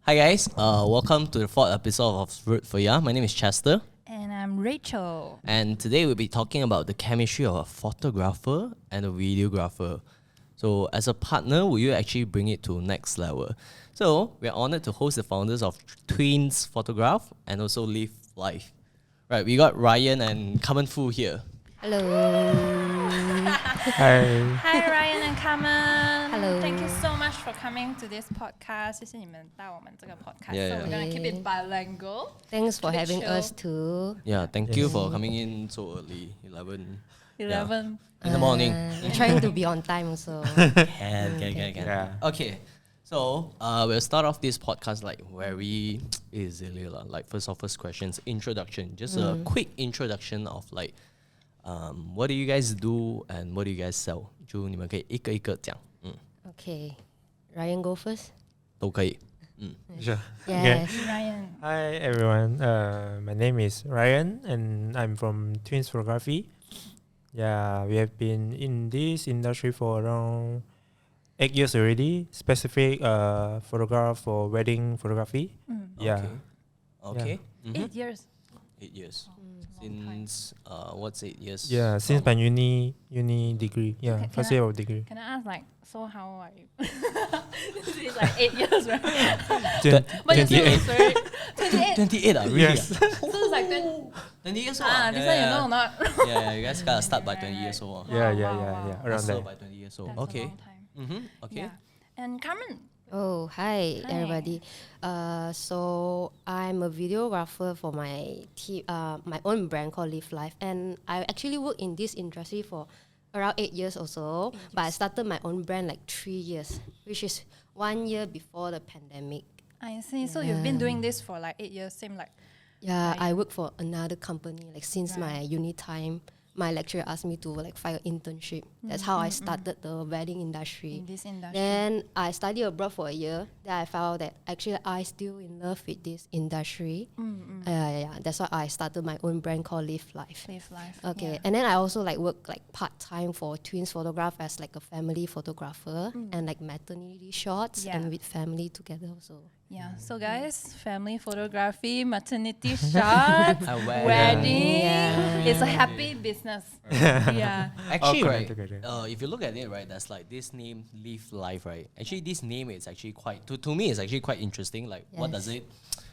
Hi guys, welcome to the fourth episode of RootForYa. My name is Chester. And I'm Rachel. And today we'll be talking about the chemistry of a photographer and a videographer. So as a partner, will you actually bring it to next level? So we're honored to host the founders of twinsphotograph and also livelaife. Right, we got Ryan and Carmen Fu here. Hello. Hi. Hi Ryan and Carmen. Hello. Thank you so much for coming to this podcast. 谢谢你们到我们这个 podcast. Yeah, so yeah. we're gonna keep it bilingual. Thanks for Keep it having chill. us too. Yeah, thank you for coming in so early, 11 11. in the morning. Trying to be on time also. Can. Yeah. Okay, so we'll start off this podcast like very easily lah. Like first questions, introduction. Just a quick introduction of like, what do you guys do and what do you guys sell? 就你们可以一个一个讲， Okay. Ryan, go first. 都可以。 Sure. Yes. Ryan. Hi everyone. My name is Ryan and I'm from twinsphotography. Yeah, we have been in this industry for around 8 years already. Specific photograph for wedding photography. Yeah. Okay. 8 years. 8 years. Since what's 8 years? Yeah, since my uni degree. Yeah, Okay, first can I- year of degree. Can I ask so how old are you? This is like 8 years, right? But you 28. said it's very 28. 28 really? Yes. So it's like 20 years old. this one you know or not? Yeah, you guys gotta start by 20 years old. Yeah, Wow. around Hustle there. by 20 years old. That's Okay. a long time. Okay. Yeah. And Carmen. Oh, hi, Hi. everybody. So I'm a videographer for my my own brand called livelaife, and I actually work in this industry for around 8 years or so. But I started my own brand like 3 years, which is 1 year before the pandemic. I see. So you've been doing this for like 8 years, same like Yeah, Right. I work for another company like since my Right. uni time. My lecturer asked me to like find an internship. That's how I started the wedding industry. in this industry. Then I studied abroad for a year. Then I found that actually I still in love with this industry. Yeah, that's why I started my own brand called livelaife. Live life. Okay, Yeah. and then I also like work like part time for twinsphotograph as like a family photographer and like maternity shots Yeah. and with family together also. Yeah. So guys, family photography, maternity shots, A wedding. Yeah. It's a happy business. Yeah. Actually, All right, connected together. if you look at it, right, there's like this name, livelaife, right? Actually, this name is actually quite, to me, it's actually quite interesting. Like, what does Yes. it,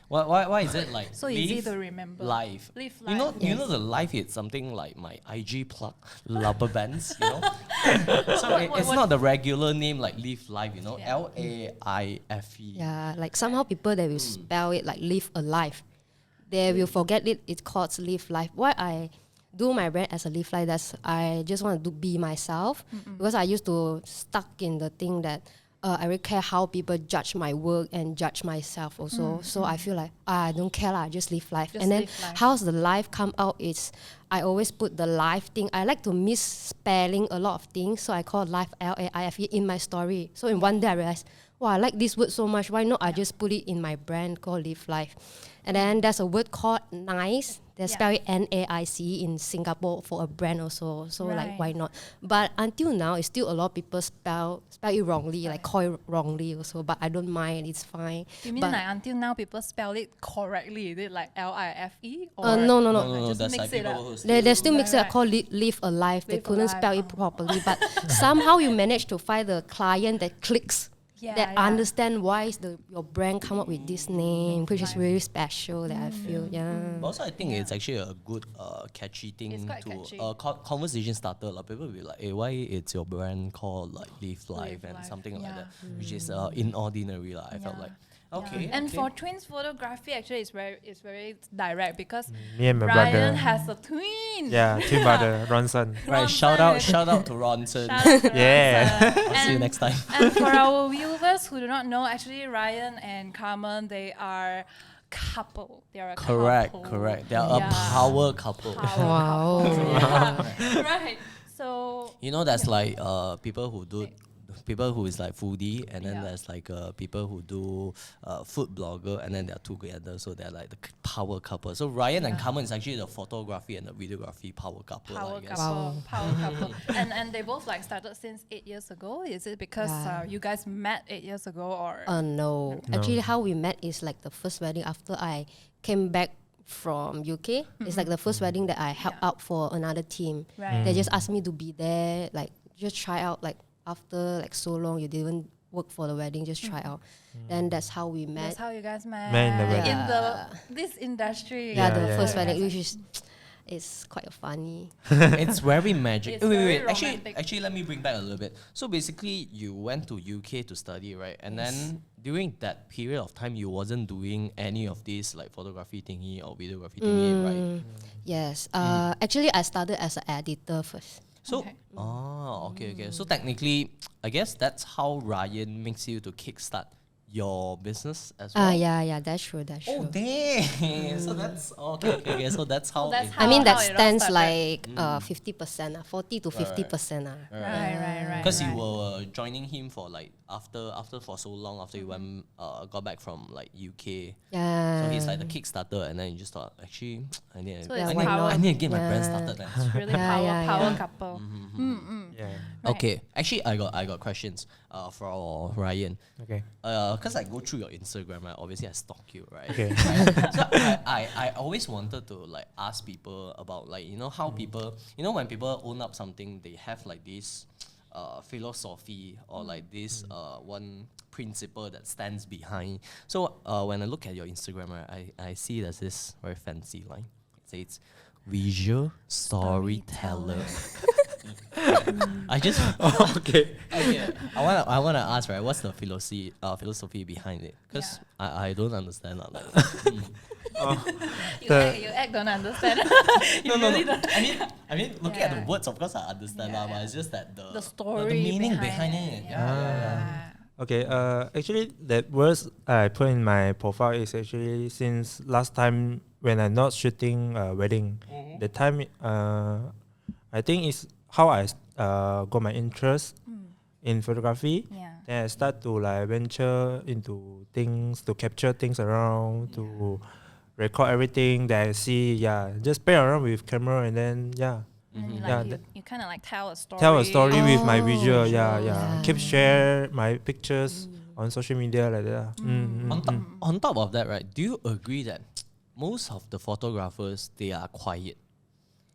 why is it like So easy live to remember. life? Live You know, life. you know the life is something like my IG plug, rubber bands, you know? So it's not the regular name like live life, you know? Yeah. LAIFE. Yeah, like somehow people they will spell it like live a life. They will forget it. It's called live life. Why I do my brand as a live life? That's I just want to be myself because I used to stuck in the thing that I really care how people judge my work and judge myself also. So I feel like I don't care lah. Just live life. Just And then live life. how's the life come out is I always put the life thing. I like to misspelling a lot of things, so I call life LAIFE in my story. So in one day I realized, wow, I like this word so much. Why not I just put it in my brand called Live Life? And then there's a word called nice. They Yeah. spell it NAIC in Singapore for a brand also. So like Right. why not? But until now, it's still a lot of people spell it wrongly, like call it wrongly also. But I don't mind. It's fine. You mean But- like until now people spell it correctly? Is it like LIFE? No. No, Just that's mix like it people up. who They still mix it Right, up called live alive. They Live couldn't alive, spell it properly, but somehow you manage to find the client that clicks, Yeah, that yeah. understand why is your brand come up with this name, which is really special. That I feel, But also, I think it's actually a good, catchy thing It's quite to catchy. conversation starter. Like people will be like, "Hey, why it's your brand called like Live Life and Life, something like yeah. that," which is inordinary. I felt Yeah. like, okay. And okay. for twins photography, actually, it's very direct because Me and my Ryan brother. has a twin. Yeah, twin brother, Ronson. right, Ronson. shout out to Ronson. Shout out to Yeah. Ronson. I'll see you And- next time. And for our viewers who do not know, actually Ryan and Carmen, they are couple. They are a Correct. couple. They are Yeah. a power couple. Wow. Yeah. Right. So You know, that's like people who do people who is like foodie, and then Yeah. there's like people who do food blogger, and then they're two together, so they're like the power couple. So Ryan and Carmen is actually the photography and the videography power couple, I Power guess. couple, power couple, and they both like started since 8 years ago. Is it because Yeah. you guys met 8 years ago, or No. No. Actually, how we met is like the first wedding after I came back from UK. It's like the first wedding that I helped Yeah. out for another team. right? They just asked me to be there, like just try out. Like after like so long, you didn't work for the wedding, just try out. Then that's how we met. That's how you guys met. Met in the wedding. in this industry. Yeah, Yeah, the yeah, first yeah. wedding, which is it's quite funny. It's very magic. It's wait, very wait. Actually, romantic. actually, let me bring back a little bit. So basically, you went to UK to study, right? And then during that period of time, you wasn't doing any of these like photography thingy or videography thingy, right? Yes. Actually, I started as an editor first. So, Okay. okay. So technically, I guess that's how Ryan makes you to kickstart your business as well. Yeah, that's true. That's Oh true. damn! So that's okay. So that's how. that's it- how- I mean, that it all stands started. like 50%, 40 to 50%. Right. Because you right. were joining him for like after for so long after you went got back from like UK. Yeah. So he's like the Kickstarter, and then you just thought actually I need So I it's need, power. I need to get my brand Yeah. started. Man. It's really Yeah, power yeah. couple. Yeah. Right. Okay, actually I got questions for Ryan. Okay. Because I go through your Instagram, right? Obviously I stalk you, right? Okay. Right? So I always wanted to like ask people about like how people when people own up something, they have like this philosophy or like this one principle that stands behind. So when I look at your Instagram, right, I see there's this very fancy line. It says visual storyteller. I just Okay. I wanna ask, right, what's the philosophy behind it? Because I don't understand like. You act don't understand. You really don't. I mean, looking at the Yeah. words, of course I understand, Yeah, but it's just that The story the meaning behind behind it. it. Yeah. Okay. Actually, that words I put in my profile is actually since last time when I'm not shooting a wedding. The time, I think is how I got my interest in photography. Yeah. Then I start to like venture into things to capture things around to record everything that I see. Yeah, just play around with camera and then And you, Yeah, like, that- you kind of like tell a story. tell a story with my Oh, visual. Yeah. yeah. Keep share my pictures on social media like that. On top of that, right, do you agree that most of the photographers, they are quiet?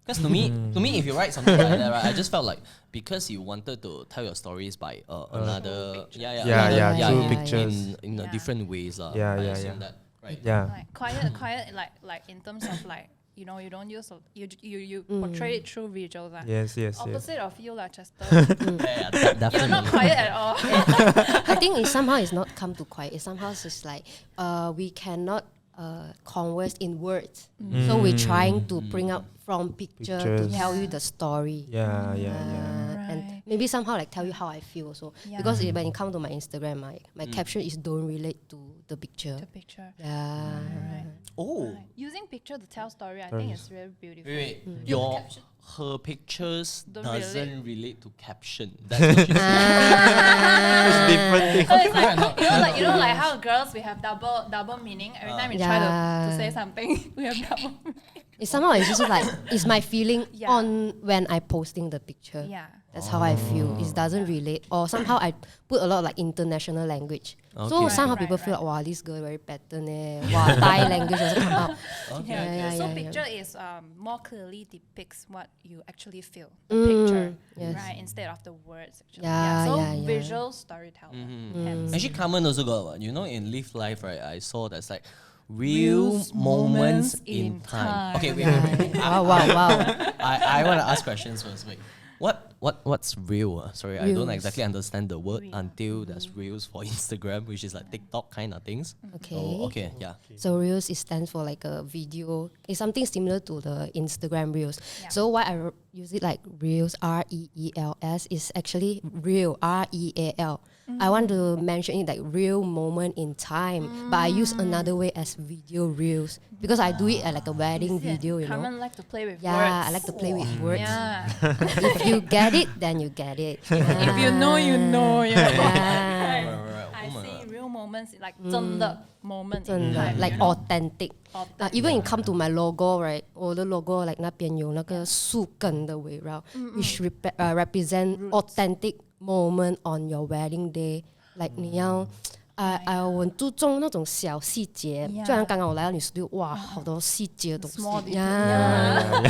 Because to me, if you write something like that, right, I just felt like because you wanted to tell your stories by another, through yeah, pictures. in Yeah. different ways, Yeah, I yeah, assume yeah. that, right? Yeah. Like quiet, like in terms of like you don't use you portray it through visuals. Yes. Opposite of you, like Chester. Yeah, You're not definitely. quiet at all. I think it somehow is not come to quiet. It somehow is like we cannot converse in words. So we're trying to bring out from picture to Pictures. tell you the story. Yeah. And Right. maybe somehow like tell you how I feel also. Yeah. Because when it comes to my Instagram, my caption is don't relate to the picture. The picture. Yeah. Right. Oh, Right. Using picture to tell story, I think it's really beautiful. wait. Your Her pictures Don't doesn't relate to caption. That's what she said. It's different thing. So it's like like how girls we have double meaning every time we try to Yeah. say something we have double. It's somehow it's just like it's my feeling Yeah. on when I posting the picture. Yeah. That's how I feel. It doesn't relate, or somehow I put a lot of like international language. So Okay. somehow Right, people right, feel like, wow, this girl very pattern Wow, Thai language also come out. Okay. So yeah. picture is more clearly depicts what you actually feel. The picture, yes. right? Instead of the words. Actually. Yeah, So yeah, yeah. visual storyteller. Hence. Actually, Carmen also got one. In Live Life, right? I saw that's like real moments in time. Okay, wait. Wow. I want to ask questions first. Wait, what's real? Sorry, I don't Reels. exactly understand the word Reel. until there's reels for Instagram, which is like TikTok kind of things. Okay. Oh, okay, yeah. So Reels it stands for like a video. It's something similar to the Instagram Reels. Yeah. So why use it like Reels, REELS, is actually real, REAL. I want to mention it like real moment in time, but I use another way as video reels because I do it at like a wedding video, you know. Carmen like to play with words. Yeah, I like to play with words. Yeah. If you get it, then you get it. If you know, you know. Yeah. I see real moments like 真的 moment in 真的 time, like you know? authentic. Authentic. Even it come to my logo, right? 我的 logo like 那边有那个树根的围绕 which represent authentic moment on your wedding day. Like 你要我很注重那种小细节， Yeah. 就像刚刚我来到你 studio， 哇，好多细节的东西 Small detail. Yeah.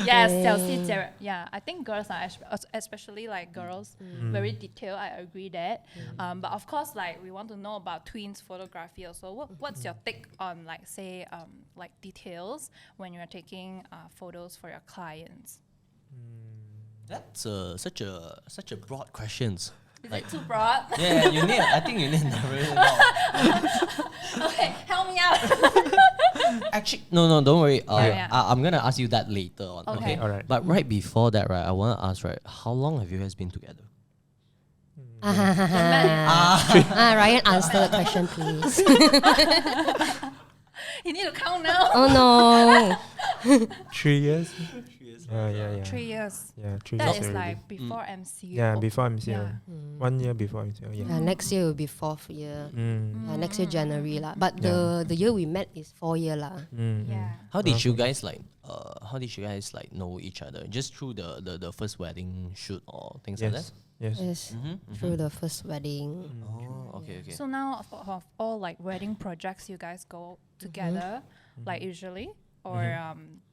Yes, 小细节. Yeah, I think girls are especially like girls very detailed. I agree that. But of course, like we want to know about twins photography also. What's your take on like say like details when you're taking photos for your clients? That's such a broad questions. Is it too broad? Yeah, I think you need to narrow it down. Okay, help me out. Actually, no, don't worry. Yeah. I'm gonna ask you that later on. Okay. Alright. But right before that, right, I wanna ask, right, how long have you guys been together? Ryan, answer the question, please. You need to count now. Oh no. 3 years. Yeah. 3 years. Yeah, 3 That years is already. like before MCU. Yeah, before MCL. Yeah. 1 year before MCL. Yeah. Next year will be 4th year. Next year January lah. But the year we met is 4 year lah. Yeah. How did you guys know each other? Just through the first wedding shoot or things like that? Yes. Yes. Through the first wedding. Oh, okay. So now of all like wedding projects you guys go together, like usually, or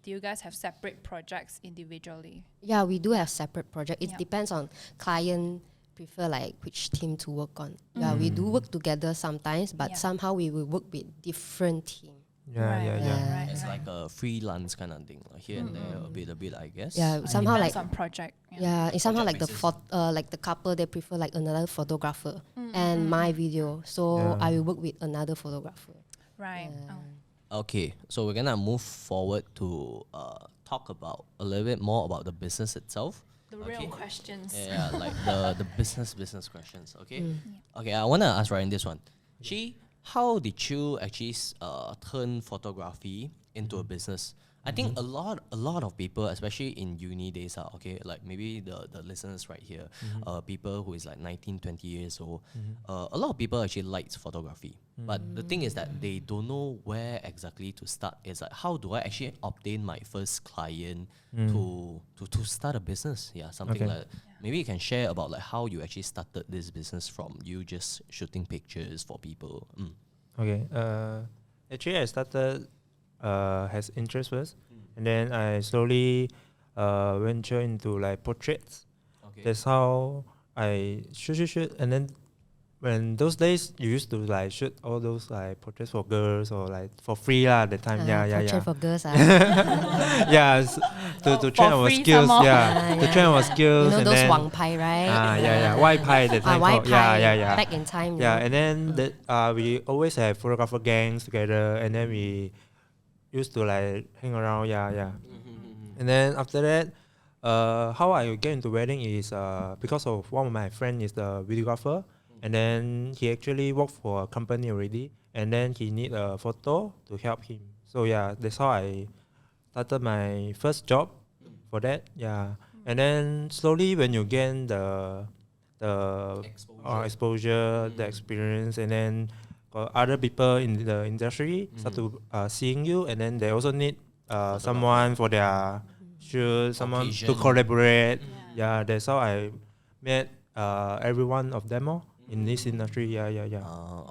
do you guys have separate projects individually? Yeah, we do have separate project. It Yeah. depends on client prefer like which team to work on. Yeah, we do work together sometimes, but Yeah. somehow we will work with different team. Yeah. Right, It's right. like a freelance kind of thing, like here and there, a bit, I guess. Yeah, somehow Depends like on project. yeah, it's somehow like Project like the couple they prefer like another photographer and my video. So Yeah. I will work with another photographer. Right. Okay, so we're gonna move forward to talk about a little bit more about the business itself. The real questions. Yeah, like the business questions. Okay. Okay, I wanna ask Ryan this one. How did you actually turn photography into a business? I think a lot of people, especially in uni days, like maybe the listeners right here, people who is like 19, 20 years old, a lot of people actually likes photography. But the thing is that they don't know where exactly to start. It's like, how do I actually obtain my first client to start a business? Yeah, something Okay. like that. Maybe you can share about like how you actually started this business from you just shooting pictures for people. Okay. Actually, I started has interest first, and then I slowly venture into like portraits. Okay. That's how I shoot, and then when those days you used to like shoot all those like portraits for girls or like for free lah that time. Yeah. Portrait for girls. Yeah, to train for our free skills. some more. Yeah, to train our You skills know and those then Wang Pai, right? yeah, white pie that time. White called. Pai. Yeah. Back in time. Yeah, you know. and then we always have photographer gangs together, and then we used to like hang around. Yeah. And then after that, how I get into wedding is because of one of my friend is the videographer, and then he actually worked for a company already, and then he need a photo to help him. So yeah, that's how I started my first job for that. Yeah, and then slowly when you gain the exposure, the experience, and then other people in the industry start to seeing you, and then they also need someone for their shoot, someone to Occasion. collaborate. Yeah, that's how I met every one of them all in this industry. Yeah.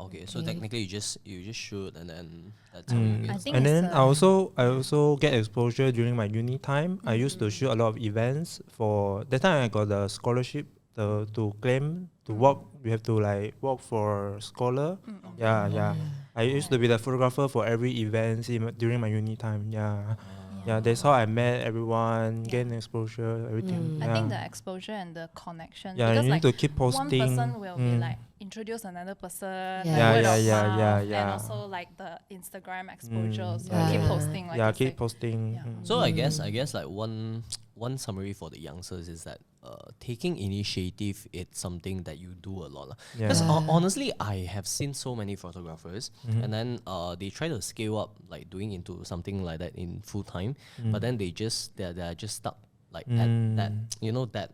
Okay, so technically you just shoot and then that's how you I get. think And it's then I also get exposure during my uni time. I used to shoot a lot of events. For that time I got the scholarship to claim to work. We have to like work for scholar. Yeah. I used to be the photographer for every event during my uni time. Yeah, that's how I met everyone, gain exposure, everything. I think the exposure and the connection. Yeah, because you like need to keep one posting. person will be like introduce another person, Yeah. word Yeah, of yeah, mouth, yeah, and yeah. also like the Instagram exposure. So Yeah. keep Yeah. posting, like Yeah, you keep say. posting. Yeah. So I guess like one summary for the youngsters is that taking initiative, it's something that you do a lot. Because Yeah. honestly, I have seen so many photographers, Mhm. and then they try to scale up, like doing into something like that in full time, Mm. but then they're just stuck like at that, Mm. you know, that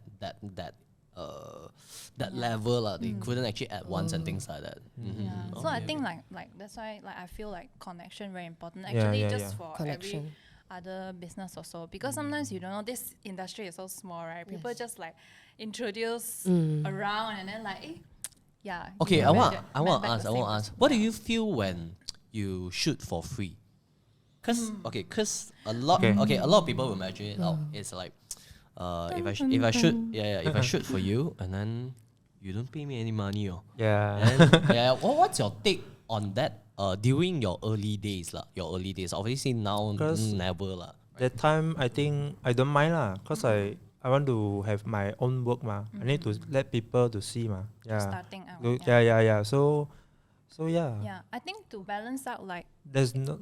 level. They couldn't actually add once and things like that. Yeah. Mhm. So I Okay, think okay. like that's why like I feel like connection very important. Yeah, Actually, yeah, just yeah. for Connection. every other business also, because sometimes you don't know, this industry is so small, right? People Yes. just like introduce around and then like, yeah. Okay, you I met want back to the ask. same person. What do Yeah. you feel when you shoot for free? Cause a lot Okay. a lot of people will imagine it out. It's like if I shoot if I shoot for you and then you don't pay me any money Yeah. and what's your take on that during your early days lah? Your early days, obviously now 'Cause never lah. That time I think I don't mind lah, cause I want to have my own work I need to let people to see Yeah. Starting out. Yeah. So yeah. Yeah, I think to balance out, like There's no.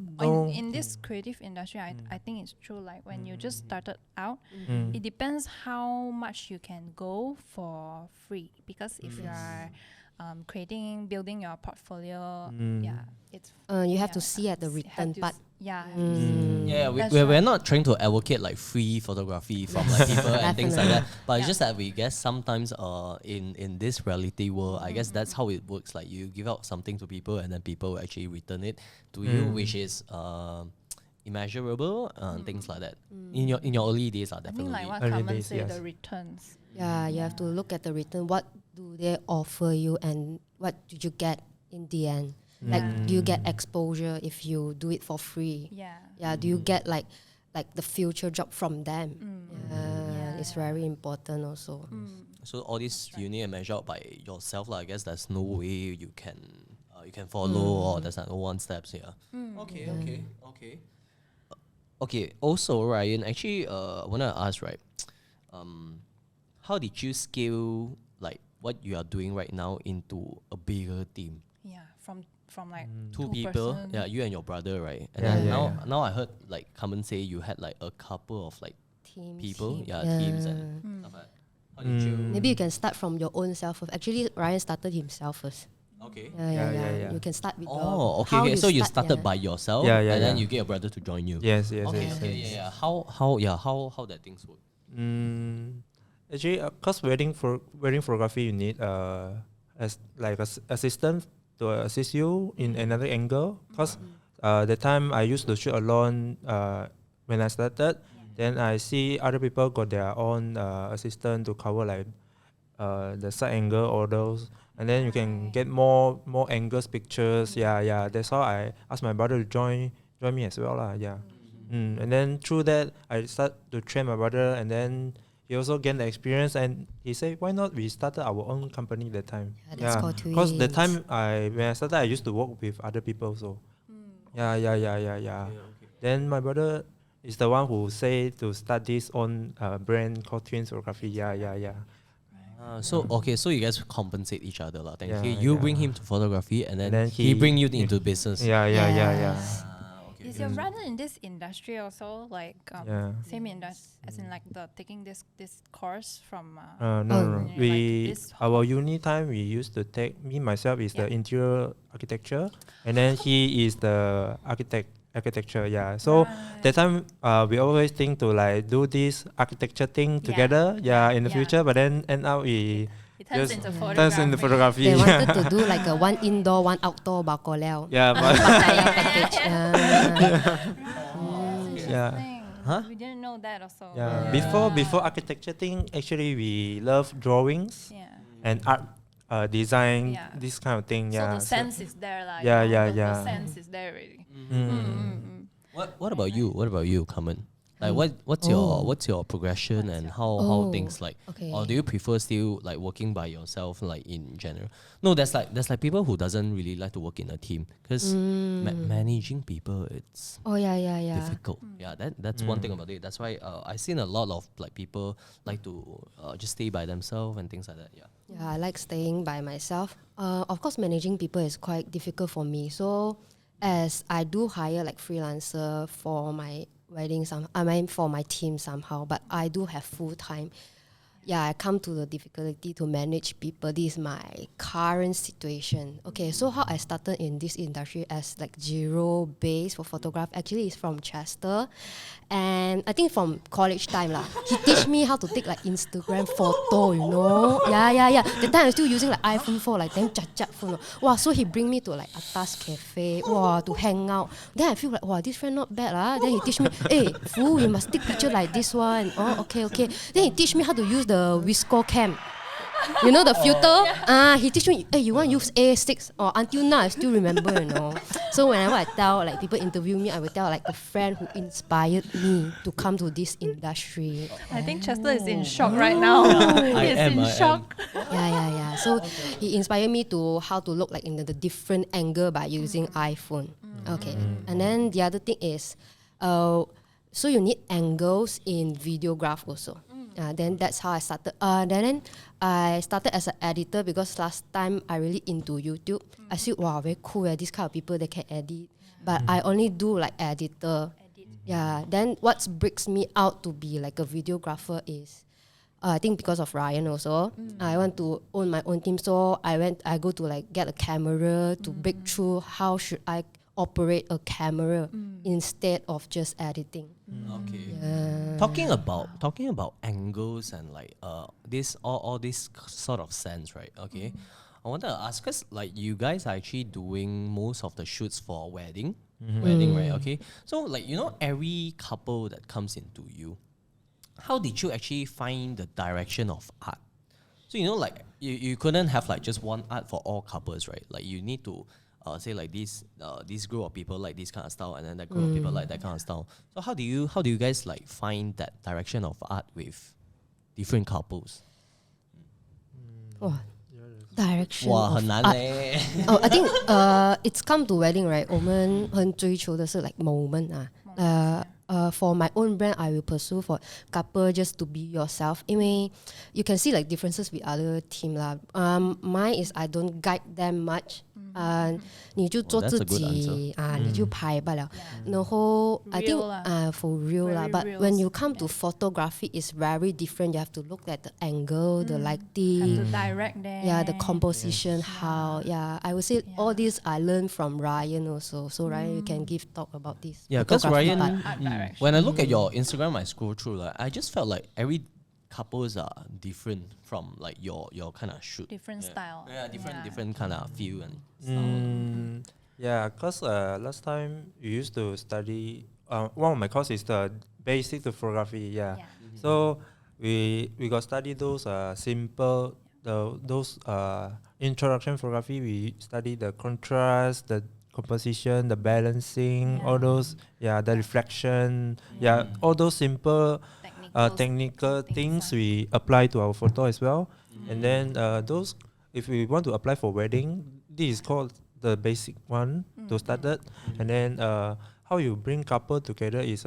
in this creative industry, I think it's true. Like when you just started out, Mm. it depends how much you can go for free. Because if you are building your portfolio, yeah, it's You have to yeah, see at the have return to part. Yeah, Yeah, That's we're right. not trying to advocate like free photography from like people and things like that. But it's Yeah. just that we guess sometimes in this reality world, I guess that's how it works. Like you give out something to people and then people will actually return it to you, which is immeasurable and things like that. In your early days, I think definitely. like what Early Carmen days, said, yes. the returns. Yeah, you have to look at the return. What do they offer you, and what did you get in the end? Like, do you get exposure if you do it for free? Yeah. Yeah. Do you get like the future job from them? Yeah. It's very important also. So all this you need to measure out by yourself. I guess there's no way you can follow or there's no one steps here. Okay. Okay. Also, Ryan, actually, I wanna ask, right? How did you scale like what you are doing right now into a bigger team? Yeah. From like Two people, person. yeah, you and your brother, right? And Yeah, then yeah, now I heard like Carmen say you had like a couple of like Teams. people, Yeah. teams and stuff like that. How did you? Maybe you can start from your own self first. Actually, Ryan started himself first. Okay. Yeah. You can start with Oh, how okay. So you start, started by yourself, Yeah, and then yeah. you get your brother to join you. Yes. Okay. Yeah. How that things work? Actually, cause wedding photography, you need as like assistant to assist you in another angle. Cause the time I used to shoot alone when I started, then I see other people got their own assistant to cover like the side angle or those, and then you can get more angles pictures. Yeah. That's how I asked my brother to join me as well lah. Yeah. And then through that I start to train my brother, and then he also gained the experience, and he said, why not we started our own company that time. Yeah, that's called Because the twins. time when I started, I used to work with other people, so yeah. Then my brother is the one who say to start this own brand called twinsphotography. Yeah. So you guys compensate each other lah. Yeah, You bring yeah. him to photography, and then, then he bring you into business. Yeah. Okay. Is your brother in this industry also, like Yeah. same industry as in like the taking this course from? No. like We this our uni time we used to take myself is the Yeah. interior architecture, and then he is the architecture. Yeah. So that time we always think to like do this architecture thing Yeah. together. Yeah. In the Yeah. future, but then end up we It turns just into turns into photography. They wanted to do like a one indoor, one outdoor bakoleo. Yeah, but Package. yeah. Huh? We didn't know that also. Yeah. Before architecture thing, actually we love drawings Yeah. and art design, Yeah. this kind of thing. So Yeah. the sense is there, like. Yeah. The sense is there already. What about you? What about you, Carmen? Like what's your progression and how things like, Okay. or do you prefer still like working by yourself like in general? No, there's like people who doesn't really like to work in a team because managing people, it's difficult. Yeah, that's one thing about it. That's why I've seen a lot of like people like to just stay by themselves and things like that. Yeah. Yeah, I like staying by myself. Of course, managing people is quite difficult for me. So, as I do hire like freelancer for my wedding, for my team somehow, but I do have full time. Yeah, I come to the difficulty to manage people. This is my current situation. Okay, so how I started in this industry as like zero base for photograph actually is from Chester, and I think from college time lah. He teach me how to take like Instagram photo, you know. Yeah. The time I'm still using like iPhone 4, like damn chat phone. Wow, so he bring me to like Atas Cafe, wow, to hang out. Then I feel like, wow, this friend not bad lah. Then he teach me, hey, fool, you must take picture like this one. Oh, okay. Then he teach me how to use the Visco cam. You know the filter? He teach me, hey, you want to use A6? Or until now I still remember, you know. So whenever I tell like people interview me, I will tell like a friend who inspired me to come to this industry. I think Chester is in shock right now. I He's am. in shock. Yeah. So he inspired me to how to look like in the different angle by using iPhone. Okay. And then the other thing is, so you need angles in videograph also. Then that's how I started. Then I started as an editor because last time I really into YouTube. I see, wow, very cool. This kind of people, they can edit. But I only do like editor. Yeah. Then what breaks me out to be like a videographer is, I think because of Ryan also. I want to own my own team. So I go to like get a camera to break through how should I operate a camera instead of just editing. Okay. Yeah. Talking about angles and like this all this sort of sense, right? Okay. I wanted to ask, cause like you guys are actually doing most of the shoots for wedding, right? Okay. So like, you know, every couple that comes into you, how did you actually find the direction of art? So you know, like you couldn't have like just one art for all couples, right? Like you need to say like this group of people like this kind of style, and then that group of people like that kind of style. So how do you guys like find that direction of art with different couples? Direction 哇， of 很难 art. 嘞。I think it's come to wedding, right? 我们很追求的是 like moment for my own brand, I will pursue for couple just to be yourself. 因为 you can see like differences with other team lah. Mine is I don't guide them much. 你就做自己你就拍罢了。然后 I think for real lah. But when you come to photography, it's very different. You have to look at the angle, the lighting, Have to direct them. yeah, the composition, how. Yeah, I would say all this I learned from Ryan also. So Ryan, you can talk about this. Yeah, because photography Ryan, part. when I look at your Instagram, I scroll through, like I just felt like every couples are different from like your kind of shoot. Different style. Yeah, different kind of feel and style. Yeah, because last time we used to study. One of my course is the basic to photography. Yeah. So we got study those simple those introduction photography. We study the contrast, the composition, the balancing, all those. Yeah, the reflection. Yeah, all those simple technical things we apply to our photo as well. And then those, if we want to apply for wedding, this is called the basic one to start it. And then how you bring couple together is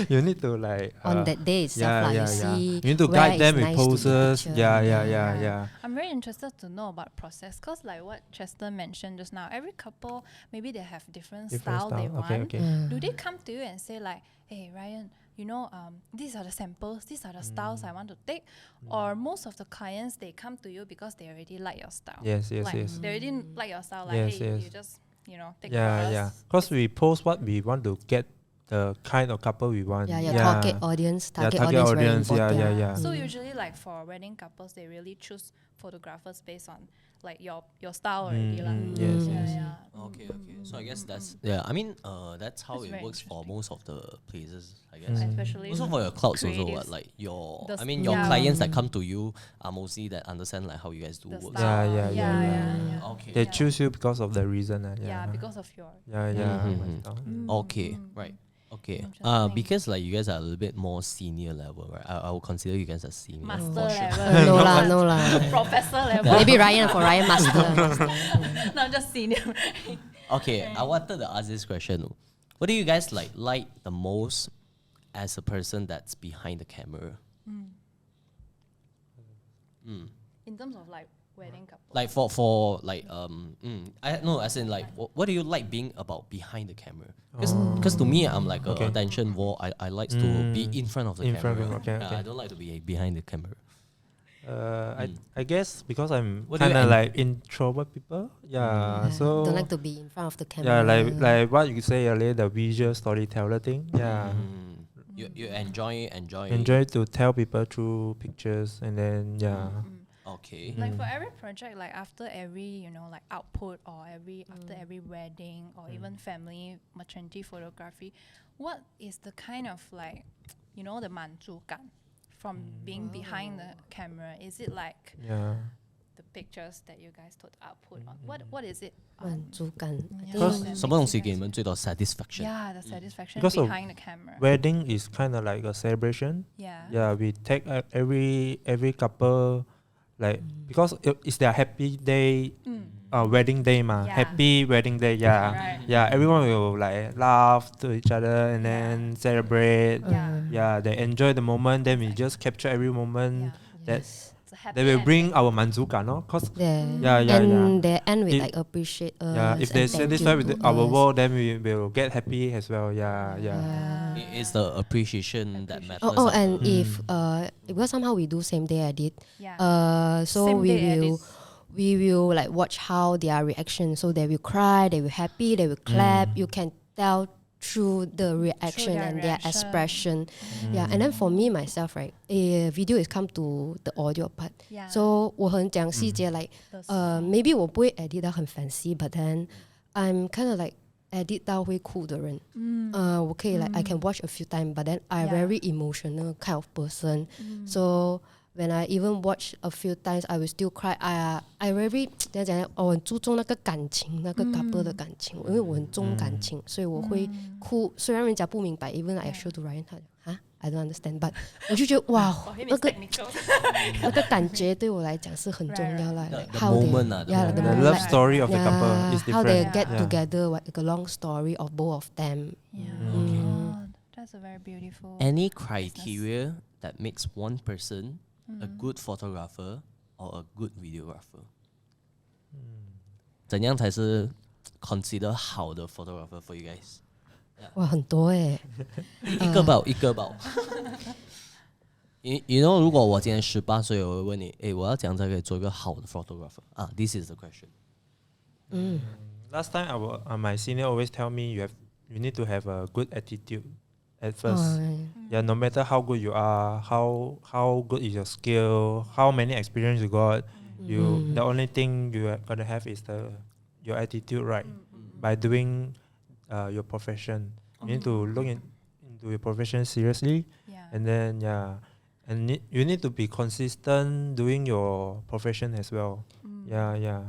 you need to like on that day itself, you see you need to guide them with nice poses. Yeah. I'm very interested to know about process, because like what Chester mentioned just now, every couple maybe they have different style they want. Okay. Do they come to you and say like, hey Ryan, you know, these are the samples, these are the styles I want to take? Or most of the clients, they come to you because they already like your style. Yes. They already like your style, like Yes. you just, you know, take Yeah. Because we post what we want to get, the kind of couple we want. your target audience. Target audience. Very important. Yeah. So usually like for wedding couples, they really choose photographers based on like your style already. Yes. Okay. So I guess that's I mean that's how That's it very works for most of the places, I guess. Especially Also for your clouds also, creatives. what, like your The your style. clients that come to you are mostly that understand like how you guys do the work. style. Yeah. Okay. They choose you because of the reason. Yeah, because of your Yeah. Okay, right. Okay. Interesting. Because like you guys are a little bit more senior level, right? I will consider you guys as senior. Master for sure. level. No lah. Professor level. Maybe Ryan for Ryan master. Not just senior. Okay, I wanted to ask this question. What do you guys like the most as a person that's behind the camera? In terms of like wedding couple. Like for like I know as in like what do you like being about behind the camera? Because to me I'm like a attention whore. I like to be in front of the camera. I don't like to be behind the camera. I guess because I'm What do you kind of like introvert people. Yeah, so Don't like to be in front of the yeah, camera. like what you say earlier, the visual storyteller thing. Yeah, You enjoy to tell people through pictures, and then Okay. Like for every project, like after every, like output or after every wedding or even family maternity photography, what is the kind of like, the 满足感 from being behind the camera? Is it like the pictures that you guys put output on? What is it? 满足感. I Because think 什么东西给你们最多 satisfaction? Yeah, the satisfaction Because of behind the camera. wedding is kind of like a celebration. Yeah. Yeah, we take every couple like because it's their happy day, wedding day ma. Yeah. Happy wedding day. Yeah, Right. yeah. Everyone will like laugh to each other and then celebrate. Yeah. Yeah, they enjoy the moment. Then we just capture every moment that yes. It's a happy they will bring ending. our 满足感, no? Cause Yeah. yeah. And they end with If- like appreciate us. yeah, if they and thank satisfied you with to our us. work, then we will get happy as well. Yeah. It's the appreciation that matters. Oh, and if because somehow we do same day edit. Yeah. So Same we day will edit. we will like watch how their reaction. So they will cry, they will happy, they will clap. You can tell through the reaction their and reaction. their expression. Yeah, and then for me myself, right, video is come to the audio part. Yeah. So 我很讲细节 like maybe 我不会 edit 到很 fancy, but then I'm kind of like edit 到会哭的人。我可以 like I can watch a few times, but then I very emotional kind of person. So when I even watch a few times, I will still cry. I very 怎样讲我很注重那个感情，那个 couple 的感情，因为我很重感情，所以我会哭。虽然人家不明白，even I show to Ryan， 他啊 I don't understand， but 我就觉得哇， For him, 那 it's 个 technical. 那个感觉对我来讲是很重要啦。 The How they moment ah, the yeah the The moment love like, story of the yeah, couple is how they different. get Yeah. together, like a long story of both of them. Yeah. Oh, that's a very beautiful. Any criteria that makes one person a good photographer or a good videographer? 怎样才是 consider 好的 photographer for you guys? 哇，很多欸。一个吧。You know， 如果我今天18岁，我会问你，我要怎样才可以做一个好的 photographer 啊 ？This is the question. Last time my senior always tell me you need to have a good attitude at first. Yeah, no matter how good you are, how good is your skill, how many experience you got, the only thing you are gonna have is your attitude right by doing your profession. You need to look into your profession seriously, and then and you need to be consistent doing your profession as well. To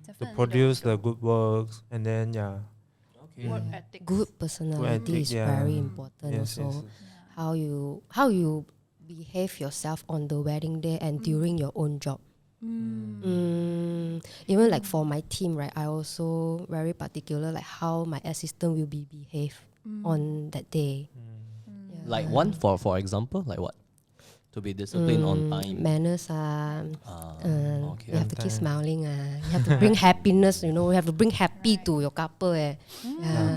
Definitely produce very the good works, and then work ethics. Good personality is very important also. How you behave yourself on the wedding day and during your own job. Even like for my team, right, I also very particular like how my assistant will behave on that day. Like one for example, like what? To be disciplined on time. Manners Okay. you have to keep smiling you have to bring happiness, you have to bring happy to your couple Yeah.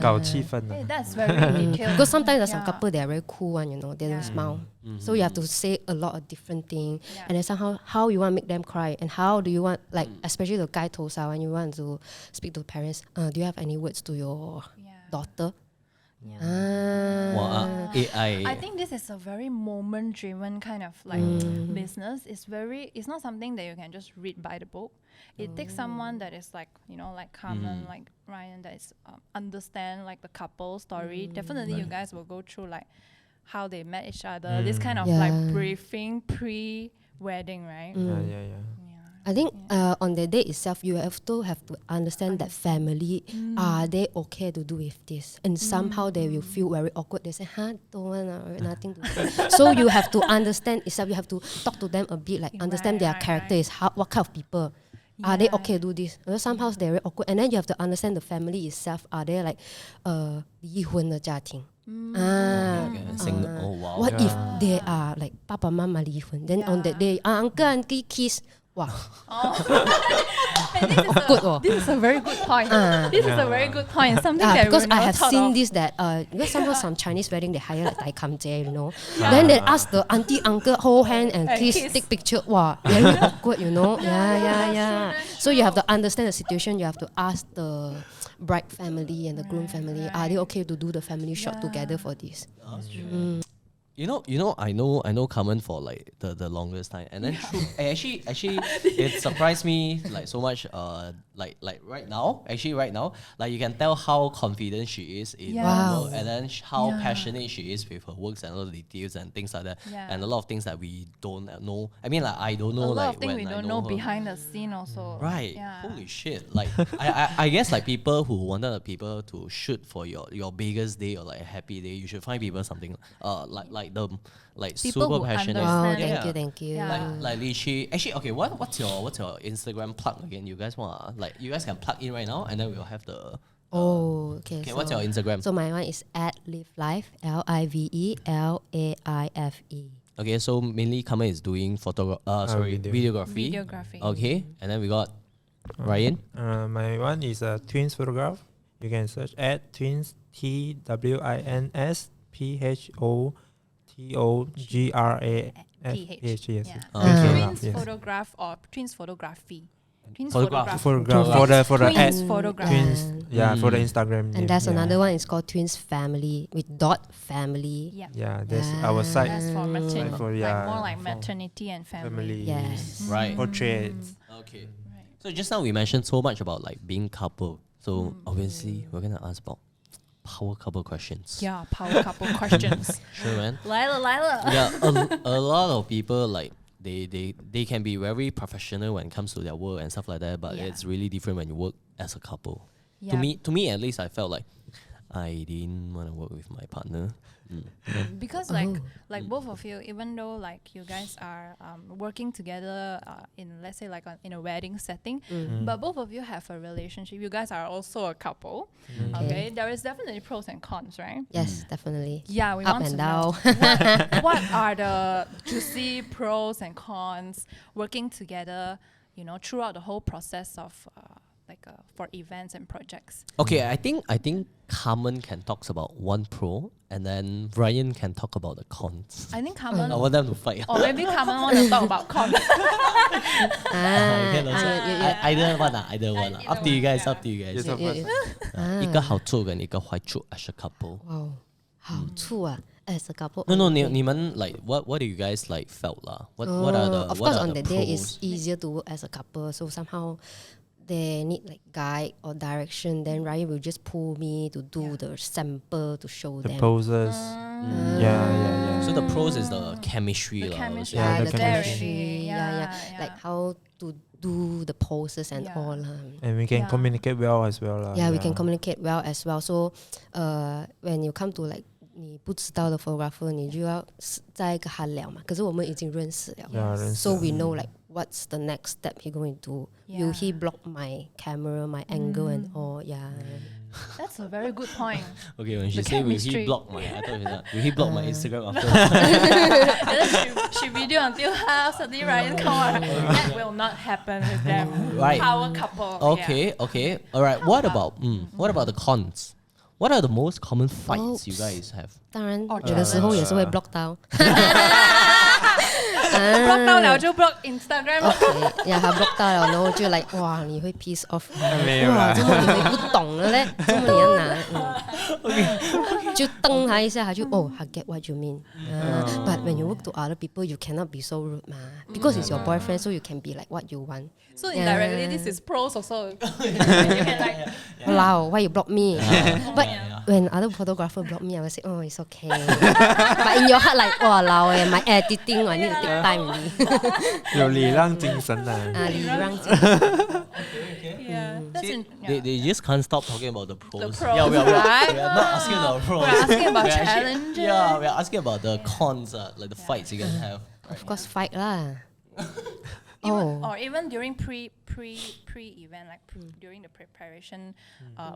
搞气氛 Hey, that's very detailed. Because sometimes there's some couple they are very cool one, they don't smile. So you have to say a lot of different things, and then somehow how you want to make them cry, and how do you want like especially the guy Tosa when you want to speak to parents. Do you have any words to your daughter? I think this is a very moment-driven kind of like business. It's not something that you can just read by the book. It takes someone that is like like Carmen, like Ryan, that is understand like the couple story. Definitely, you guys will go through like how they met each other. This kind of like briefing pre-wedding, right? Yeah. I think on the day itself, you have to understand that family, are they okay to do with this? And somehow they will feel very awkward. They say, huh, don't want nothing to do. So you have to understand itself. You have to talk to them a bit, like understand their character is what kind of people. Are they okay to do this? Somehow they're very awkward. And then you have to understand the family itself. Are they like 离婚的家庭? What if they are like 爸爸妈妈离婚? Then on that day, uncle auntie kiss. Wow. This is a very good point. This is a very good point. Something that because we I have seen of. this that because somehow some Chinese wedding they hire like Tai Kam Jie, you know. Then they ask the auntie uncle hold hand and kiss, take picture. Wow, very awkward, you know. Yeah. So you have to understand the situation. You have to ask the bride family and the groom family, are they okay to do the family shot together for this? You know, I know Carmen for like the longest time, and then actually, it surprised me like so much. Like right now, like you can tell how confident she is in her work, and then how passionate she is with her works and all the details and things like that, and a lot of things that we don't know. I mean, like I don't know, a lot like of things when we I don't know behind the scene also. Right. Holy shit. Like I guess like people who wanted people to shoot for your biggest day or like a happy day, you should find people something like the like People super who passionate. understand. Thank you. Like Lichi. Actually, okay, what's your Instagram plug again? You guys you guys can plug in right now and then we'll have the okay. Okay, So, what's your Instagram? So my one is @livelaife, LIVELAIFE. Okay, so mainly Carmen is doing videography. Okay, and then we got Ryan. My one is a twins photograph. You can search at twins TWINSPHOTOGRAPH. Yes. Twins photograph or twins photography. Twins photograph. For the Twins ad. photograph. Twins. Yeah, for the Instagram. And there's another one. It's called Twins Family with .family. Yeah. That's our site. That's for maternity, for, more like for maternity and family. Yes. Right. Portraits. Okay. So just now we mentioned so much about like being couple. So obviously we're gonna ask about power couple questions. Yeah, power couple questions. Sure, man. Lila. Yeah, a lot of people like they can be very professional when it comes to their work and stuff like that, but it's really different when you work as a couple. Yeah. To me at least, I felt like I didn't want to work with my partner. Because like both of you, even though like you guys are working together in, let's say like in a wedding setting, but both of you have a relationship. You guys are also a couple. Okay, there is definitely pros and cons, right? Yes, definitely. Yeah, we Up want and to down. know what are the juicy pros and cons working together, you know, throughout the whole process of for events and projects. Okay, I think Carmen can talk about one pro, and then Ryan can talk about the cons. I think Carmen, I want them to fight. or maybe Carmen want to talk about cons. Either one. Up to you guys. Yes, of course. 一个好处跟一个坏处 as a couple. Wow. 好处啊 as a couple. No, 你们 like what do you guys like felt lah? What are the of what course are on the the day pros? it's easier to work as a couple, so somehow they need like guide or direction, then Ryan will just pull me to do the sample to show The them. poses. Yeah. So the pros is the chemistry lah, I would say. Yeah, the the chemistry. Yeah. Like how to do the poses and all. And we can communicate well as well. Yeah, we can communicate well as well. So when you come to like 你不知道的 photographer， 你就要在一个喊了嘛。可是我们已经认识了 so we know like what's the next step he going to do. Will he block my camera, my angle and all? Yeah. That's a very good point. Okay, when she The say will he chemistry. block my, I thought it was that, will he block my Instagram after? And then she video until half, suddenly Ryan come out. That will not happen with them. Right. Power couple. Okay. All right. What about the cons? What are the most common fights you guys have? 当然有的时候也是会 block 到。block 到了就 block Instagram。他 block 到了，然后就 like 哇，你会 piece off。没有啦。哇，怎么你会不懂了嘞？怎么你要拿？就瞪他一下，他就I get what you mean. But when you work to other people, you cannot be so rude 嘛，because it's your boyfriend, so you can be like what you want. So indirectly, this is pros also. You can like, Wow, why you block me? But when other photographer block me, I will say, oh, it's okay. But in your heart, like, oh, my editing, I need to take time. 有礼让精神啊。礼让精神。 Yeah, that's They just can't stop talking about the pros. The pros, yeah, we are right? not asking about pros. We're asking about We're actually- challenges. Yeah, we're asking about the cons, like the fights you guys have. Of course, fight lah. Or even during pre-event, like during the preparation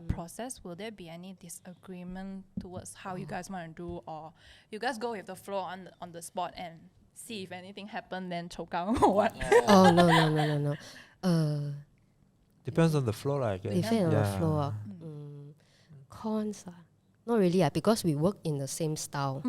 process, will there be any disagreement towards how you guys want to do, or you guys go with the flow on the spot and see if anything happened, then choke out or what? Oh, no. Depends on the floor, I guess. Depends on the floor. Cons, not really, because we work in the same style.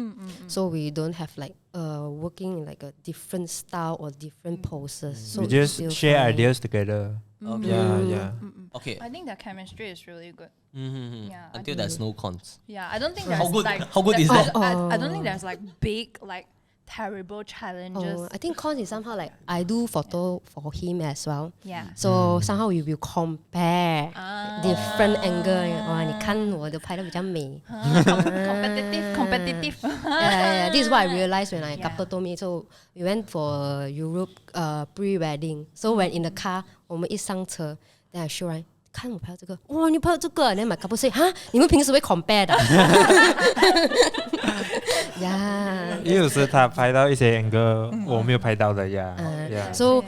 So we don't have like working in like a different style or different poses. So We just share ideas together. Okay. Yeah. Okay. I think the chemistry is really good. Yeah, Until there's no cons. Yeah, I don't think there's How good? like How good is that? I don't think there's like big like terrible challenges. I think cons is somehow like I do photo for him as well. Yeah. So somehow we will compare different angle. 哇，你看我的拍得比较美。 competitive. Yeah. This is what I realized when couple told me. So we went for Europe pre-wedding. So when in the car, 我们一上车 then I show right. 看我拍到这个，哇，你拍到这个 ，then my couple say， 哈，你们平时会 compare 的？Yeah， 有时他拍到一些 angle 我没有拍到的呀。So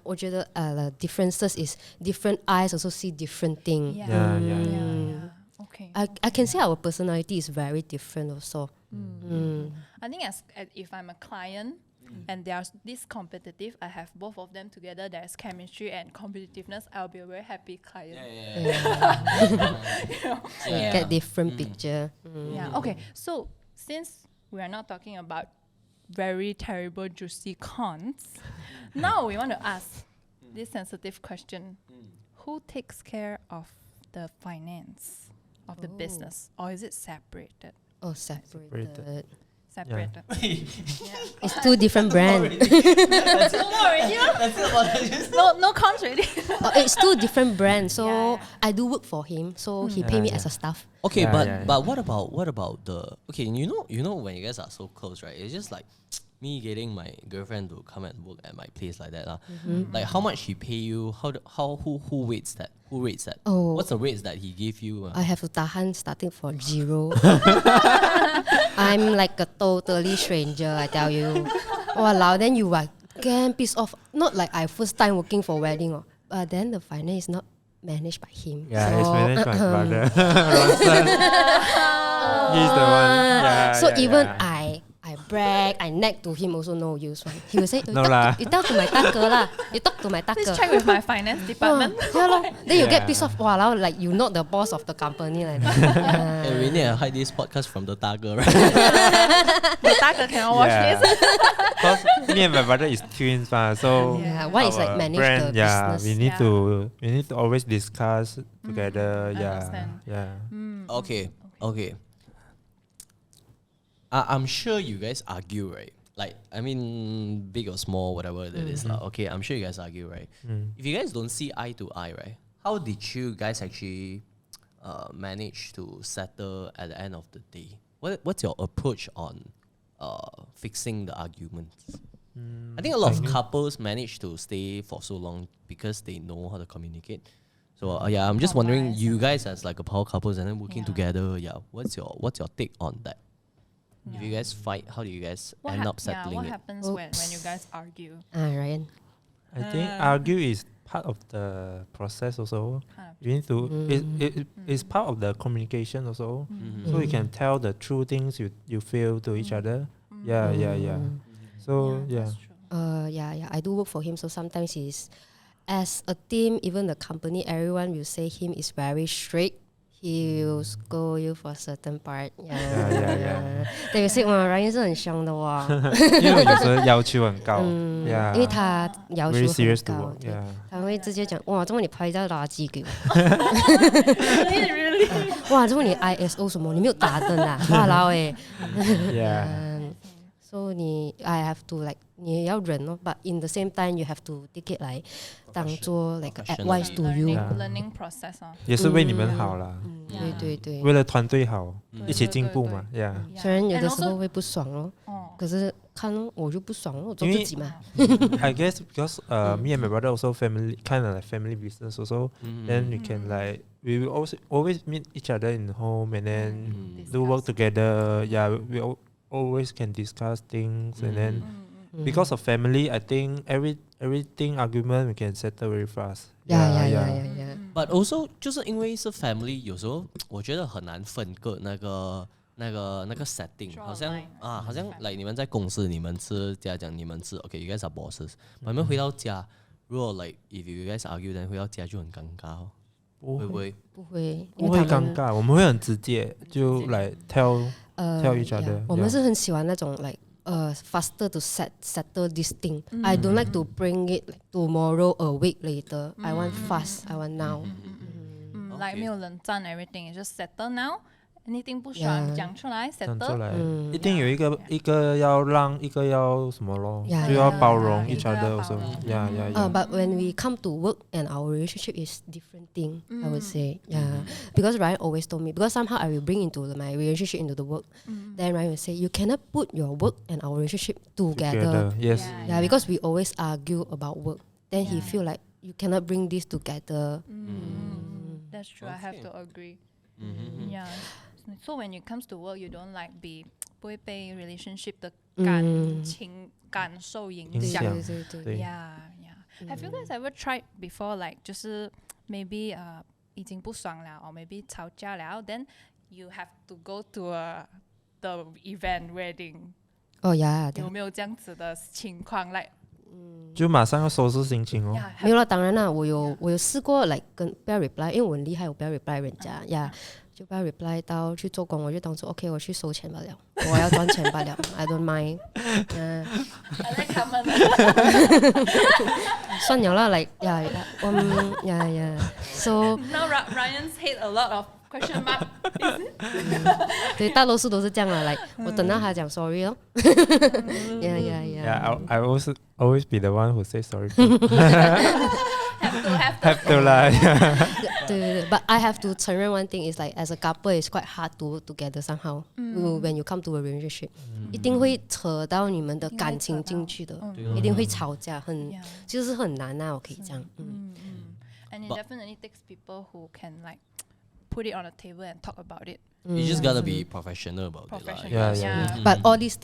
我觉得the differences is different eyes also see different thing. Yeah. Okay. I can say our personality is very different also. I think as if I'm a client and there's this competitive, I have both of them together. There's chemistry and competitiveness. I'll be a very happy client. Get different picture. Yeah. Okay. So since we are not talking about very terrible juicy cons, now we want to ask this sensitive question: who takes care of the finance of the business, or is it separated? Oh, separated. Separated. It's two different brands. That's it. No cons really. It's two different brands. So Yeah. I do work for him. So he pay me as a staff. Okay, Yeah, but what about the you know when you guys are so close, right? It's just like me getting my girlfriend to come and work at my place like that. Like how much he pay you? Who rates that? Who rates that? Oh. What's the rates that he gave you? I have to tahan starting for 0. I'm like a totally stranger, I tell you. Wow, then you are damn pissed off. Not like I first time working for wedding, but then the finance is not managed by him. Yeah, so, it's managed by brother. Ronson. He's the one. Yeah, so yeah, even yeah. I brag, I nag to him also no use one. He will say, No lah. you talk to my 大哥 lah. You talk to my 大哥. Please check with my finance department. Then you get Yeah. pissed off. Wow, like you not the boss of the company like that. And we need to hide this podcast from the Tiger, right? The Tiger cannot watch Yeah. this. Because me and my brother is twins, so Yeah, one is like our manage brand, the business. we need to always discuss together. understand. Okay. I'm sure you guys argue, right? Like, I mean, big or small, whatever it is. Okay, I'm sure you guys argue, right? If you guys don't see eye to eye, right? How did you guys actually manage to settle at the end of the day? What's your approach on fixing the arguments? I think a lot of couples manage to stay for so long because they know how to communicate. So I'm just wondering, you guys as like a power couples and then working together, what's your take on that? If you guys fight, how do you guys end up settling what it? happens when you guys argue? Ryan. I think argue is part of the process also. You need to it's part of the communication also. So you can tell the true things you feel to each other. Yeah. So That's true. I do work for him. So sometimes he's, as a team, even the company, everyone will say him is very strict. He will scold you for a certain part. Yeah. They will say, Ryan 是很凶的哇。因为有时候要求很高。Yeah. 因为他要求 Very 很 serious to 高 work. 对 Yeah. 他会直接讲，哇，这么你拍照垃圾给我， Really? 哇，这么你 ISO 什么，你没有打灯啊，哇老诶。 Yeah. So I have to like 你要忍哦 but in the same time you have to take it like 当做 like advice to you. Learning process. 也是为你们好啦。对，为了团队好，一起进步嘛，Yeah。虽然有 And 的时 also- 候会不爽咯，可是看咯我就不爽咯，我做因为自己嘛。 I guess because me and my brother also family kind of like family business also. Then we can like we will always meet each other in home and then do work together. Yeah, we always can discuss things and then because of family, I think everything argument we can settle very fast. Yeah. But also 就是因为是 family，有时候我觉得很难分割那个 setting， 好像like 你们在公司，你们是这样讲，你们是 OK，you guys are bosses，你们回到家，如果 like if you guys argue， then 回到家就很尴尬哦，会不会？不会，不会尴尬，我们会很直接，就来 tell each other。我们是很喜欢那种 like faster to settle this thing. I don't like to bring it like tomorrow a week later. I want fast. I want now. Like 没有冷战 everything, it's just settle now. Anything 不爽讲出来 settle. 一定有一个要让，一个要什么咯， Yeah, 就要 yeah, 包容 yeah. each other also. Yeah. But when we come to work and our relationship is different thing, I would say. Yeah. Because Ryan always told me, because somehow I will bring into my relationship into the work. Then Ryan will say, you cannot put your work and our relationship together. Yes. Yeah, because we always argue about work. Then he feel like you cannot bring this together. That's true. I have to agree. Yeah. So when it comes to work, you don't like be 不会被 relationship 的感受影响。对。 Yeah. Have you guys ever tried before like 就是 maybe 已经不爽了 or maybe 吵架了 then you have to go to the event wedding? Oh yeah. 有没有这样子的情况 like 就马上要收拾心情哦。 yeah, 没有啦，当然啦，我有试过 like 跟不要 reply， 因为我很厉害，我不要 reply 人家呀，就不要 reply 到去做工，我就当做 OK， 我去收钱罢了，我要赚钱罢了，I don't mind。I like Carmen. 算了啦，like so Now Ryan's hate a lot of question mark. 对，大多数都是这样啦，like 我等到他讲 sorry 咯。Yeah. I always be the one who say sorry. Have to. 啦。对 ，but I have to 承认 one thing is like as a couple it's quite hard to work together somehow. When you come to a relationship， 一定会扯到你们的感情进去的，一定会吵架，就是很难啊，我可以这样。And it definitely takes people who can like put it on the table and talk about it. You just gotta be professional about it. Yeah. But all this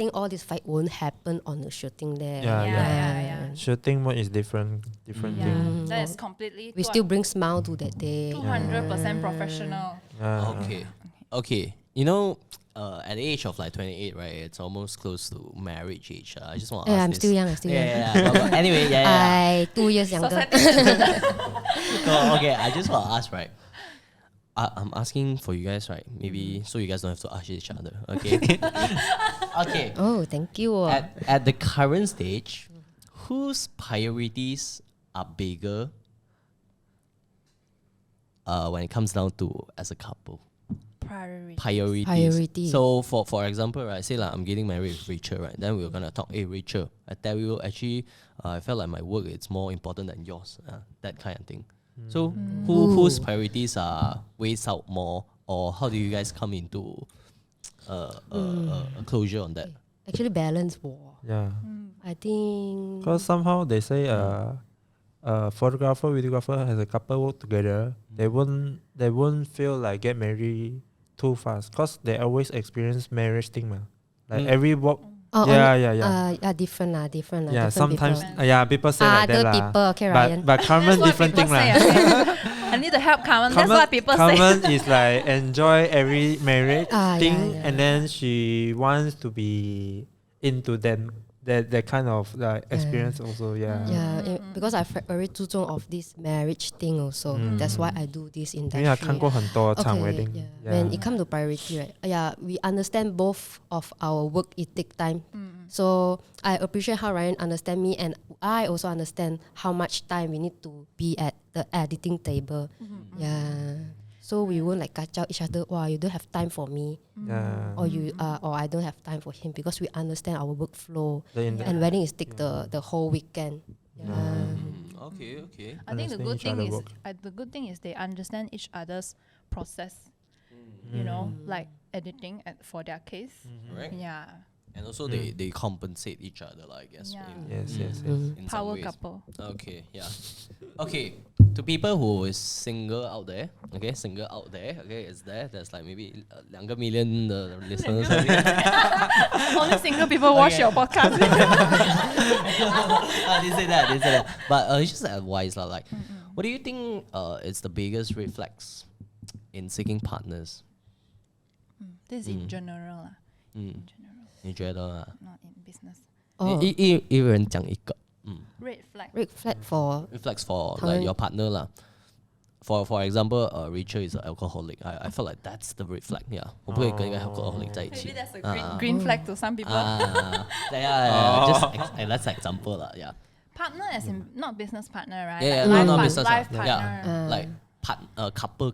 fight won't happen on the shooting there. Yeah. Shooting mode is different thing. That is completely We still bring smile to that day. 200% professional. Okay. You know, at the age of like 28, right? It's almost close to marriage age. I just want to ask I'm this. still young. But anyway, I 2 years younger. Okay, I just want to ask, right? I'm asking for you guys, right? Maybe so you guys don't have to ask each other. Okay. Okay. Oh, thank you. At the current stage, whose priorities are bigger when it comes down to as a couple? Priorities. So for example, right, say like I'm getting married with Rachel, right? Then we're gonna talk, hey Rachel, I tell you actually I felt like my work is more important than yours. That kind of thing. So whose priorities are weighs out more, or how do you guys come into a closure on that? Actually balance war. Yeah. I think Because somehow they say photographer, videographer as a couple work together, they won't feel like get married too fast. Because they always experience marriage thing, man. Like every work. different lah. Yeah, sometimes people. people say like that Other lah. people, okay, Ryan. But Carmen different thing lah. I need to help Carmen. That's what people say. Carmen is like enjoy every marriage thing, yeah. and then she wants to be into them that kind of like experience also. Because I very 注重 of this marriage thing also. That's why I do this 因 industry. 为他看过很多场 wedding. When it comes to priority, right? We understand both of our work. It take time. So I appreciate how Ryan understand me, and I also understand how much time we need to be at the editing table. So we won't like catch out each other. Wow, you don't have time for me, or I don't have time for him, because we understand our workflow. And wedding is take the whole weekend. Okay. I think the good thing is they understand each other's process. you know, like editing for their case. Right. Yeah. And also they compensate each other, I guess. Yeah. Yes. In some Power ways. couple. Okay, yeah. Okay, to people who is single out there, okay, is there's like maybe 2 million listeners. Only single people watch your podcast. They say that. But it's just advice, like, what do you think is the biggest red flags in seeking partners? This is in general. In general, 你觉得 not in business. 一人讲一个 Red flag. Red flag for reflects for like your partner lah. For example, Rachel is an alcoholic. I feel like that's the red flag. Yeah, 我不可以跟一个 alcoholic 在一起。 Maybe that's a green flag to some people. Yeah. Just that's an example lah. Yeah. Partner as in not business partner, right? Yeah, Like not life business life partner. partner. Yeah, like couple,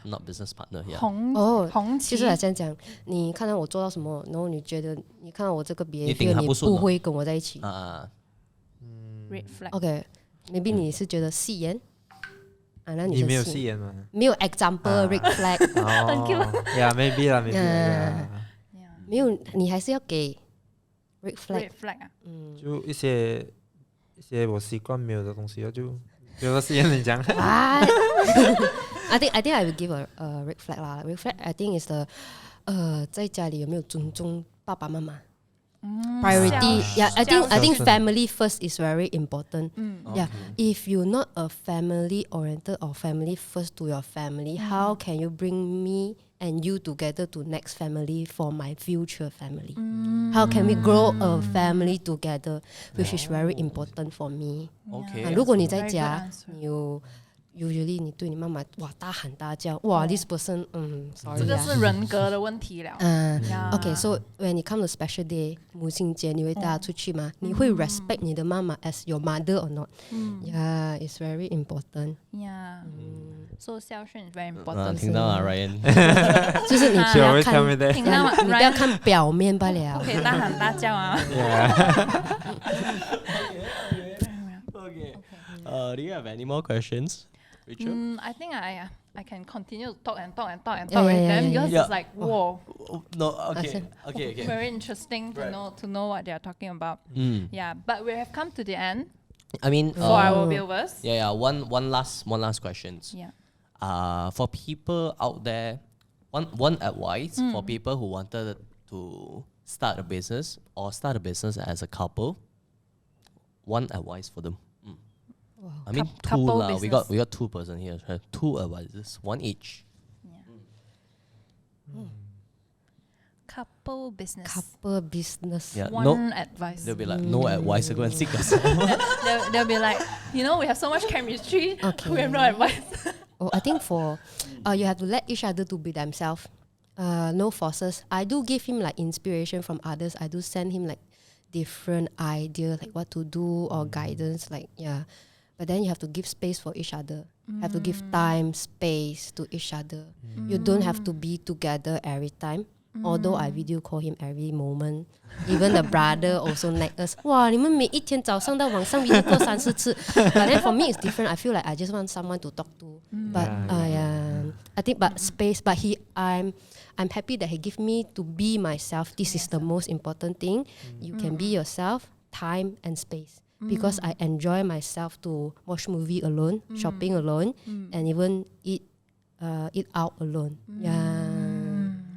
not business partner. Yeah. 红旗。就是来这样讲，你看到我做到什么，然后你觉得你看到我这个你 behavior，顶他你不顺哦不会跟我在一起。 Red flag. OK，maybe 你是觉得戏言啊？那你没有是戏言吗？没有 example red flag， Thank you. Yeah, maybe 啦，maybe 啦。 Yeah. 没有，你还是要给 red flag Red。flag 啊。就一些我习惯没有的东西，就比如说戏言你讲。 What? I think I will give a red flag 啦。Red flag I think is the 在家里有没有尊重爸爸妈妈？Priority, yeah. I think family first is very important. Yeah, if you're not a family oriented or family first to your family, how can you bring me and you together to next family for my future family? How can we grow a family together, which is very important for me. Okay. 如果你在 Very 家 good answer. 你有 usually 你对你妈妈哇大喊大叫哇 this person sorry 这个啊是人格的问题了。Yeah. Okay, so when it comes to special day 母亲节你会带她出去吗？你会 respect 你的妈妈 as your mother or not? Yeah, it's very important. Yeah. So 孝顺 is very important. 听到啊 Ryan 就是你不 She 要 always 看 tell me that. 听到吗你不要 Ryan 看表面罢了不。可以大喊大叫啊。 Okay. Do you have any more questions, Rachel? I think I can continue to talk and talk and talk and Yeah, talk with yeah, them yeah, because yeah. it's like whoa, No, okay. very interesting to Right. know what they are talking about. Mm. Yeah, but we have come to the end I mean, for our viewers. yeah. One last questions. Yeah. For people out there, one advice for people who wanted to start a business or start a business as a couple. One advice for them. I mean, two Couple lah. We business. got 2 person here. Right? 2 advices, one each. Couple business. Couple business. Yeah. One advice. They'll be like, no advice. Go and seek us. They'll be like, we have so much chemistry. Okay. We have no advice. I think for you have to let each other to be themselves. No forces. I do give him like inspiration from others. I do send him like different ideas like what to do or guidance like yeah. But then you have to give space for each other. Have to give time, space to each other. You don't have to be together every time. Although I video call him every moment. Even the brother also nag us. 哇，你们每一天早上到晚上 video call 3-4次。But then for me it's different. I feel like I just want someone to talk to. But yeah. I think but space. But I'm happy that he give me to be myself. This is the most important thing. You can be yourself, time and space. Because I enjoy myself to watch movie alone, shopping alone, and even eat out alone.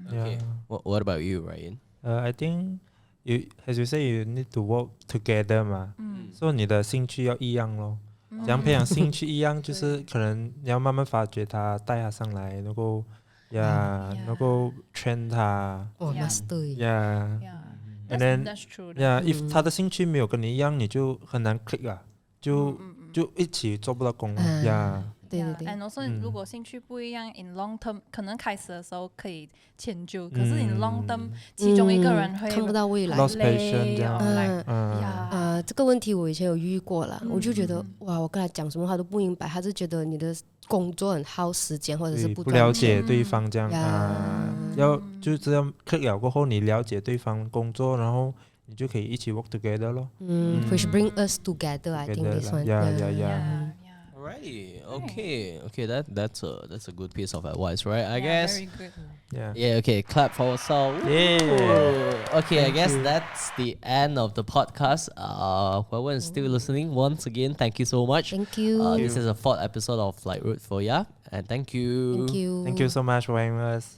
Okay. What about you, Ryan? I think you, as you say, you need to work together 嘛。所以你的兴趣要一样咯。怎样培养兴趣一样，就是可能你要慢慢发掘他，带他上来，然后然后 train 他。master. Yeah. And then That's true. if 他的兴趣没有跟你一样，你就很难 click 啊，就一起做不到工了。对对对。 And also 如果兴趣不一样 in long term 可能开始的时候可以迁就，可是 in long term 其中一个人会看不到未来。 lost patience 这样。这个问题我以前有遇过啦，我就觉得哇，我跟他讲什么他都不明白，他是觉得你的工作很耗时间，或者是不赚了解钱。对方这样要就这样 click 了过后，你了解对方工作，然后你就可以一起 work together 咯。which bring us together. I think this one. Yeah. All Alrighty. Okay. That's a good piece of advice, right? I Yeah, guess. very good. Yeah. Yeah. Okay. Clap for ourselves. Yeah. Okay. I Thank guess you. that's the end of the podcast. Whoever is still listening, once again, thank you so much. Thank you. This is a 4th episode of Root for Ya, and thank you. Thank you. Thank you so much for having us.